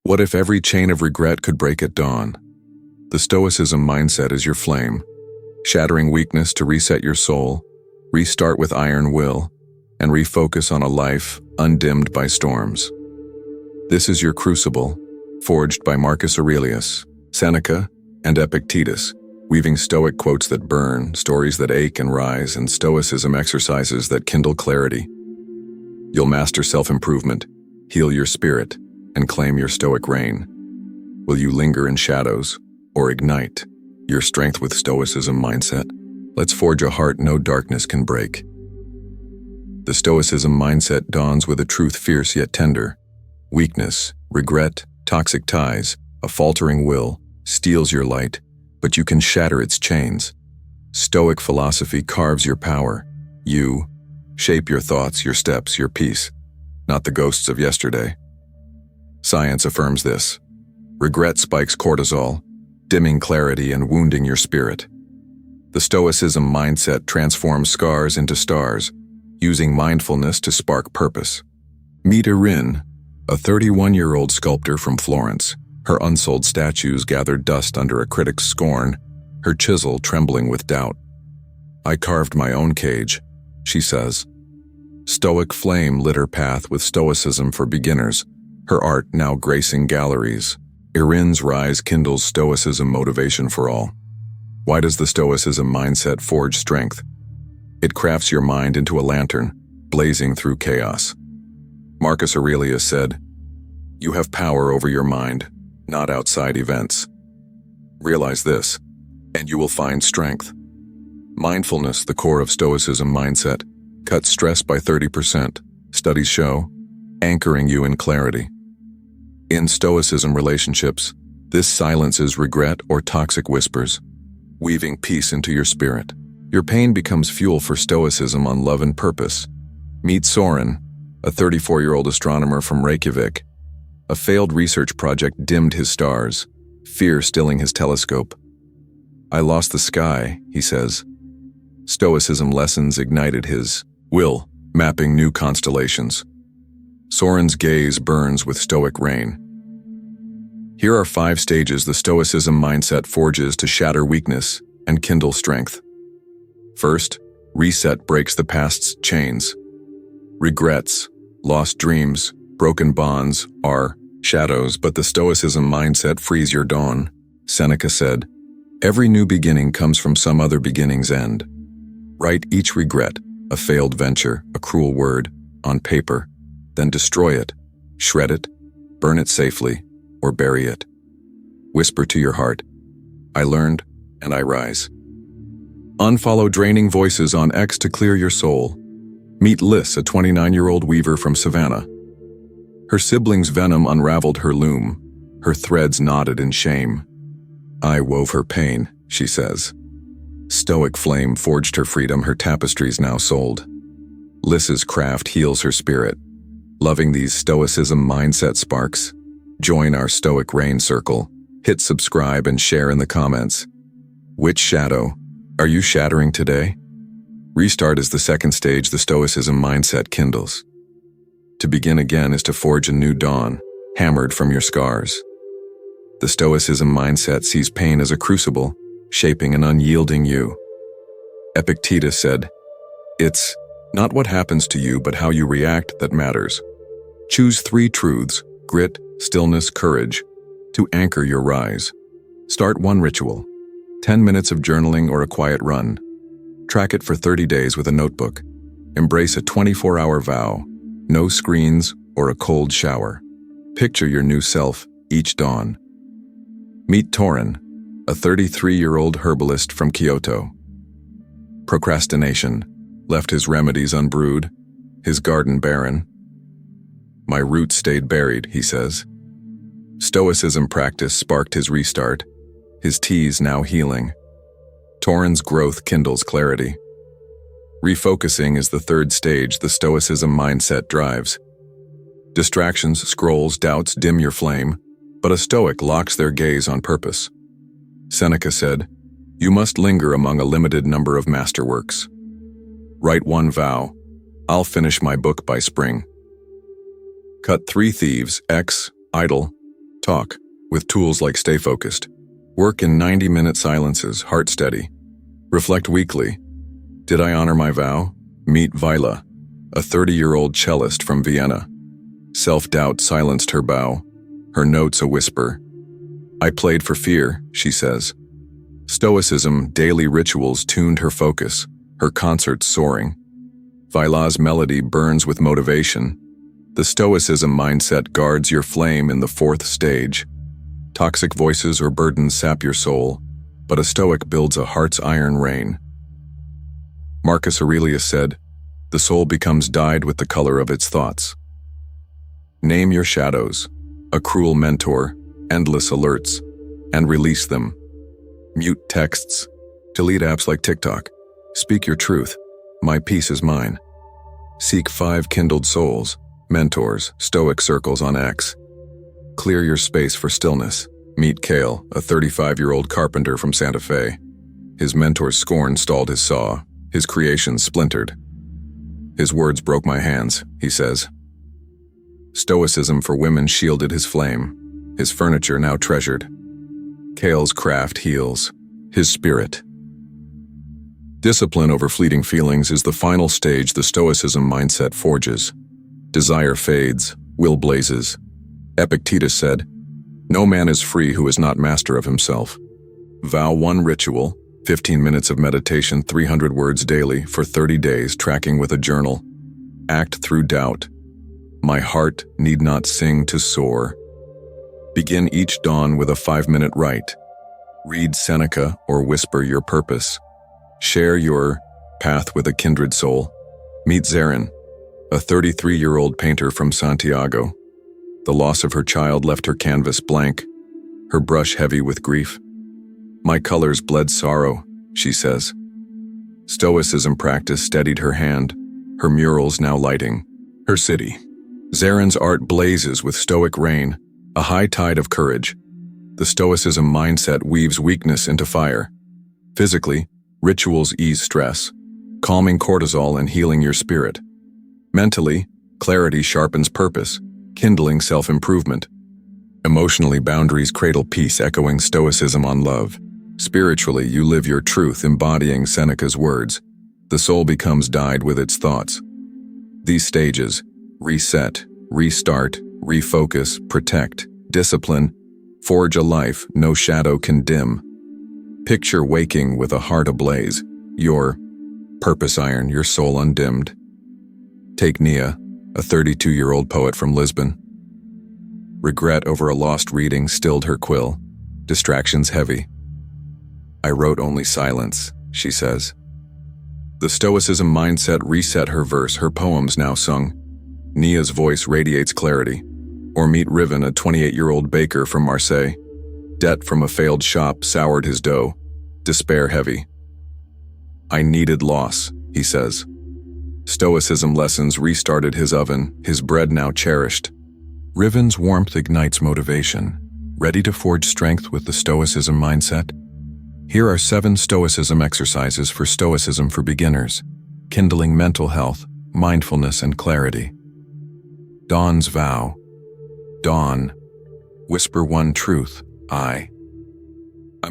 What if every chain of regret could break at dawn? The Stoicism mindset is your flame, shattering weakness to reset your soul, restart with iron will, and refocus on a life undimmed by storms. This is your crucible, forged by Marcus Aurelius, Seneca, and Epictetus, weaving Stoic quotes that burn, stories that ache and rise, and Stoicism exercises that kindle clarity. You'll master self-improvement, heal your spirit, and claim your Stoic reign. Will you linger in shadows, or ignite your strength with Stoicism mindset? Let's forge a heart no darkness can break. The Stoicism mindset dawns with a truth fierce yet tender. Weakness, regret, toxic ties, a faltering will, steals your light, but you can shatter its chains. Stoic philosophy carves your power. You shape your thoughts, your steps, your peace, not the ghosts of yesterday. Science affirms this. Regret spikes cortisol, dimming clarity and wounding your spirit. The Stoicism mindset transforms scars into stars, using mindfulness to spark purpose. Meet Erynn, a 31-year-old sculptor from Florence. Her unsold statues gathered dust under a critic's scorn, her chisel trembling with doubt. "I carved my own cage," she says. Stoic flame lit her path with Stoicism for beginners, her art now gracing galleries. Erynn's rise kindles Stoicism motivation for all. Why does the Stoicism mindset forge strength? It crafts your mind into a lantern, blazing through chaos. Marcus Aurelius said, "You have power over your mind, not outside events. Realize this, and you will find strength." Mindfulness, the core of Stoicism mindset, cuts stress by 30%, studies show, anchoring you in clarity. In Stoicism relationships, this silences regret or toxic whispers, weaving peace into your spirit. Your pain becomes fuel for Stoicism on love and purpose. Meet Toren, a 34-year-old astronomer from Reykjavik. A failed research project dimmed his stars, fear stilling his telescope. "I lost the sky," he says. Stoicism lessons ignited his will, mapping new constellations. Soren's gaze burns with Stoic reign. Here are 5 stages the Stoicism mindset forges to shatter weakness and kindle strength. First, reset breaks the past's chains. Regrets, lost dreams, broken bonds are shadows, but the Stoicism mindset frees your dawn. Seneca said, "Every new beginning comes from some other beginning's end." Write each regret, a failed venture, a cruel word, on paper, then destroy it, shred it, burn it safely, or bury it. Whisper to your heart, "I learned, and I rise." Unfollow draining voices on X to clear your soul. Meet Liz, a 29-year-old weaver from Savannah. Her siblings' venom unraveled her loom, her threads knotted in shame. "I wove her pain," she says. Stoic flame forged her freedom, her tapestries now sold. Liz's craft heals her spirit. Loving these Stoicism mindset sparks? Join our Stoic Reign circle. Hit subscribe and share in the comments. Which shadow are you shattering today? Restart is the second stage the Stoicism mindset kindles. To begin again is to forge a new dawn, hammered from your scars. The Stoicism mindset sees pain as a crucible, shaping an unyielding you. Epictetus said, "It's not what happens to you, but how you react that matters." Choose 3 truths, grit, stillness, courage, to anchor your rise. Start one ritual, 10 minutes of journaling or a quiet run. Track it for 30 days with a notebook. Embrace a 24-hour vow, no screens or a cold shower. Picture your new self each dawn. Meet Toren, a 33-year-old herbalist from Kyoto. Procrastination left his remedies unbrewed, his garden barren. "My roots stayed buried," he says. Stoicism practice sparked his restart, his teas now healing. Toren's growth kindles clarity. Refocusing is the third stage the Stoicism mindset drives. Distractions, scrolls, doubts dim your flame, but a Stoic locks their gaze on purpose. Seneca said, "You must linger among a limited number of masterworks." Write one vow, "I'll finish my book by spring." Cut 3 thieves, X, idle, Talk, with tools like Stay Focused. Work in 90-minute silences, heart steady. Reflect weekly. Did I honor my vow? Meet Vila, a 30-year-old cellist from Vienna. Self-doubt silenced her bow, her notes a whisper. I played for fear, she says. Stoicism, daily rituals tuned her focus, her concerts soaring. Vila's melody burns with motivation. The Stoicism mindset guards your flame in the fourth stage. Toxic voices or burdens sap your soul, but a Stoic builds a heart's iron rain. Marcus Aurelius said, "The soul becomes dyed with the color of its thoughts." Name your shadows, a cruel mentor, endless alerts, and release them. Mute texts, delete apps like TikTok. Speak your truth, my peace is mine. Seek 5 kindled souls, mentors, Stoic circles on X. Clear your space for stillness. Meet Kale, a 35-year-old carpenter from Santa Fe. His mentor's scorn stalled his saw, his creations splintered. His words broke my hands, he says. Stoicism for women shielded his flame, his furniture now treasured. Kale's craft heals, his spirit. Discipline over fleeting feelings is the final stage the Stoicism mindset forges. Desire fades, will blazes. Epictetus said, "No man is free who is not master of himself." Vow one ritual, 15 minutes of meditation, 300 words daily for 30 days, tracking with a journal. Act through doubt. My heart need not sing to soar. Begin each dawn with a 5-minute rite. Read Seneca or whisper your purpose. Share your path with a kindred soul. Meet Zeryn, a 33-year-old painter from Santiago. The loss of her child left her canvas blank, her brush heavy with grief. My colors bled sorrow, she says. Stoicism practice steadied her hand, her murals now lighting her city. Zeryn's art blazes with Stoic Reign, a high tide of courage. The Stoicism mindset weaves weakness into fire. Physically, rituals ease stress, calming cortisol and healing your spirit. Mentally, clarity sharpens purpose, kindling self-improvement. Emotionally, boundaries cradle peace, echoing Stoicism on love. Spiritually, you live your truth, embodying Seneca's words. The soul becomes dyed with its thoughts. These stages, reset, restart, refocus, protect, discipline, forge a life no shadow can dim. Picture waking with a heart ablaze, your purpose iron, your soul undimmed. Take Nia, a 32-year-old poet from Lisbon. Regret over a lost reading stilled her quill, distractions heavy. I wrote only silence, she says. The Stoicism mindset reset her verse, her poems now sung. Nia's voice radiates clarity. Or meet Erynn, a 28-year-old baker from Marseille. Debt from a failed shop soured his dough, despair heavy. I needed loss, he says. Stoicism lessons restarted his oven, his bread now cherished. Eryn's warmth ignites motivation. Ready to forge strength with the Stoicism mindset? Here are 7 Stoicism exercises for Stoicism for beginners, kindling mental health, mindfulness, and clarity. Dawn's vow. Dawn. Whisper one truth, I'm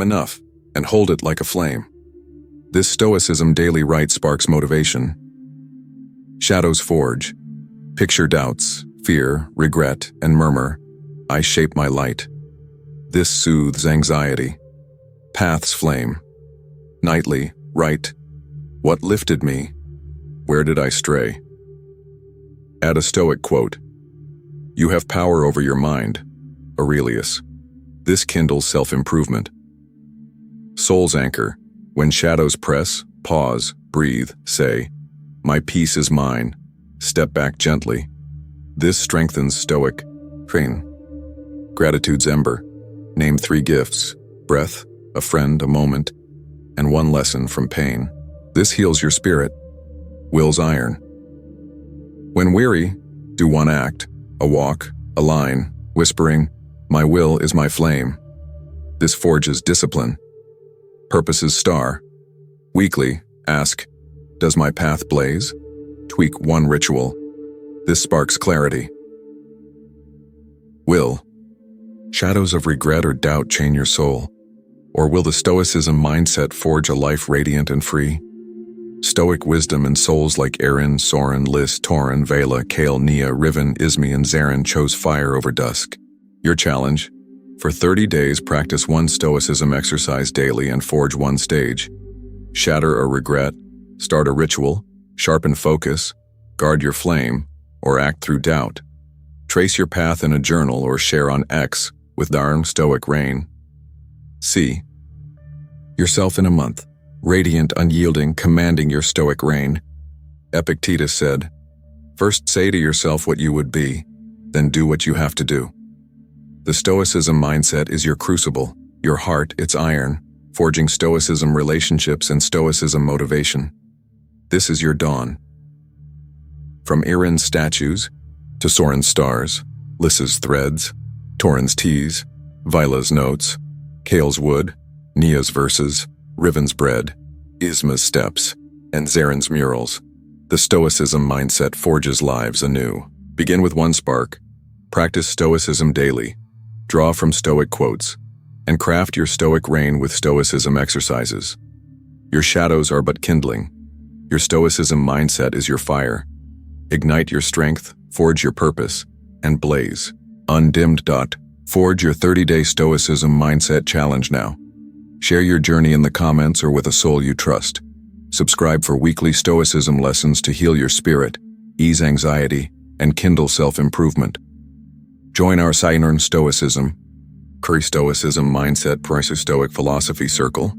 enough, and hold it like a flame. This Stoicism daily rite sparks motivation. Shadows forge. Picture doubts, fear, regret, and murmur. I shape my light. This soothes anxiety. Paths flame. Nightly, write. What lifted me? Where did I stray? Add a Stoic quote. You have power over your mind. Aurelius. This kindles self-improvement. Soul's anchor. When shadows press, pause, breathe, say, my peace is mine. Step back gently. This strengthens Stoic Reign. Gratitude's ember. Name 3 gifts: breath, a friend, a moment, and 1 lesson from pain. This heals your spirit. Will's iron. When weary, do 1 act, a walk, a line, whispering, my will is my flame. This forges discipline. Purpose's star. Weekly, ask, does my path blaze? Tweak 1 ritual. This sparks clarity. Will. Shadows of regret or doubt chain your soul? Or will the Stoicism mindset forge a life radiant and free? Stoic wisdom and souls like Erynn, Zeryn, Toren, Vela, Kale, Nia, Riven, Ismi, and Zeryn chose fire over dusk. Your challenge? For 30 days, practice one Stoicism exercise daily and forge one stage. Shatter a regret, start a ritual, sharpen focus, guard your flame, or act through doubt. Trace your path in a journal or share on X with Toren Stoic Reign. See yourself in a month, radiant, unyielding, commanding your Stoic reign. Epictetus said, "First say to yourself what you would be, then do what you have to do." The Stoicism mindset is your crucible, your heart, its iron, forging Stoicism relationships and Stoicism motivation. This is your dawn. From Erynn's statues to Soren's stars, Lys's threads, Toren's teas, Vila's notes, Kale's wood, Nia's verses, Riven's bread, Isma's steps, and Zeryn's murals, the Stoicism mindset forges lives anew. Begin with one spark, practice Stoicism daily, draw from Stoic quotes, and craft your Stoic reign with Stoicism exercises. Your shadows are but kindling. Your Stoicism mindset is your fire. Ignite your strength, forge your purpose, and blaze. Undimmed. Forge your 30-day Stoicism mindset challenge now. Share your journey in the comments or with a soul you trust. Subscribe for weekly Stoicism lessons to heal your spirit, ease anxiety, and kindle self-improvement. Join our Zeryn Stoicism, Curry Stoicism Mindset Pricer Stoic Philosophy Circle,